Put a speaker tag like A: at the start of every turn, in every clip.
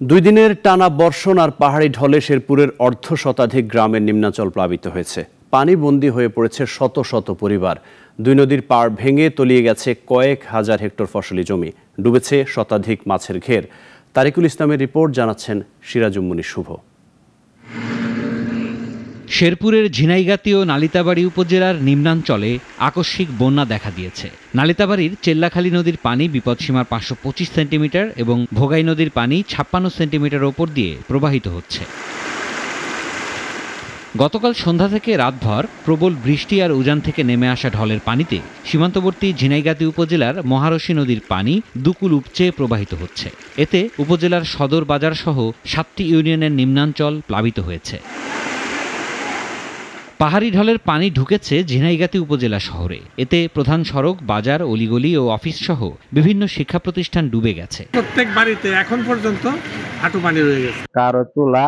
A: দুই দিনের টানা বর্ষণ আর পাহাড়ি ঢলে শেরপুরের অর্ধ শতাধিক গ্রামের নিম্নাঞ্চল প্লাবিত হয়েছে। পানিবন্দী হয়ে পড়েছে শত শত পরিবার। দুই নদীর পাড় ভেঙে তলিয়ে গেছে কয়েক হাজার হেক্টর ফসলি জমি, ডুবেছে শতাধিক মাছের ঘের। তারিকুল ইসলামের রিপোর্ট, জানাচ্ছেন সিরাজুম্মনি শুভ।
B: শেরপুরের ঝিনাইগাতি ও নালিতাবাড়ি উপজেলার নিম্নাঞ্চলে আকস্মিক বন্যা দেখা দিয়েছে। নালিতাবাড়ির চেল্লাখালী নদীর পানি বিপদসীমার 525 সেন্টিমিটার এবং ভোগাই নদীর পানি 56 সেন্টিমিটার ওপর দিয়ে প্রবাহিত হচ্ছে। গতকাল সন্ধ্যা থেকে রাতভর প্রবল বৃষ্টি আর উজান থেকে নেমে আসা ঢলের পানিতে সীমান্তবর্তী ঝিনাইগাতি উপজেলার মহারশী নদীর পানি দুকুল উপচে প্রবাহিত হচ্ছে। এতে উপজেলার সদর বাজার সহ 7টি ইউনিয়নের নিম্নাঞ্চল প্লাবিত হয়েছে। পাহাড়ি ঢলের পানি ঢুকেছে ঝিনাইগাতি উপজেলা শহরে। এতে প্রধান সড়ক, বাজার, অলিগলি ও অফিস সহ বিভিন্ন শিক্ষা প্রতিষ্ঠান ডুবে গেছে।
C: প্রত্যেক বাড়িতে এখন পর্যন্ত হাঁটু পানি রয়ে গেছে।
D: কারো চুলা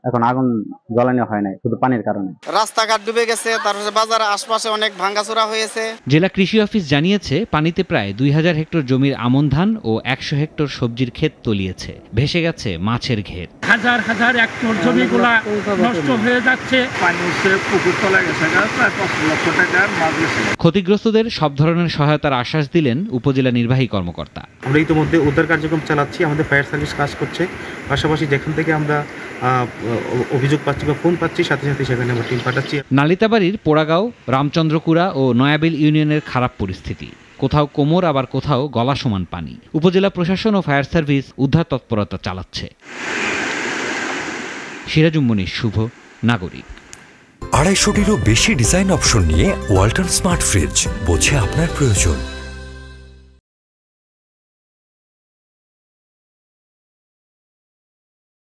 D: এখন আগুন জ্বালানো হয় নাই, শুধু পানির কারণে।
E: রাস্তাঘাট ডুবে গেছে, তারপরে বাজার আশপাশে অনেক ভাঙাচোরা হয়েছে।
B: জেলা কৃষি অফিস জানিয়েছে, পানিতে প্রায় 2000 হেক্টর জমির আমন ধান ও 100 হেক্টর সবজির ক্ষেত তলিয়েছে। ভেসে গেছে মাছের ঘের।
C: হাজার হাজার হেক্টর জমিগুলা নষ্ট হয়ে যাচ্ছে। পানিতে পুকুর তলায় গেছে, প্রায় 5 লক্ষ টাকার মাছ গেছে।
B: ক্ষতিগ্রস্তদের সব ধরনের সহায়তার আশ্বাস দিলেন উপজেলা নির্বাহী কর্মকর্তা।
F: আমরা ইতিমধ্যে উদ্ধার কার্যক্রম চালাচ্ছি, আমাদের ফায়ার সার্ভিস কাজ করছে। পাশাপাশি যেখান থেকে আমরা অভিযোগ পাচ্ছি বা ফোন পাচ্ছি, সাথে সাথে সেখানে আমরা টিম পাঠাচ্ছি।
B: নালিতাবাড়ির পোড়াগাঁও, রামচন্দ্রকুড়া ও নয়াবিল ইউনিয়নের খারাপ পরিস্থিতি। কোথাও কোমর, আবার কোথাও গলা সমান পানি। উপজেলা প্রশাসন ও ফায়ার সার্ভিস উদ্ধার তৎপরতা চালাচ্ছে। সিরাজুম্মনি শুভ, নাগরিক।
G: 250-টিরও বেশি ডিজাইন অপশন নিয়ে ওয়ালটন স্মার্ট ফ্রিজ, বোঝে আপনার প্রয়োজন।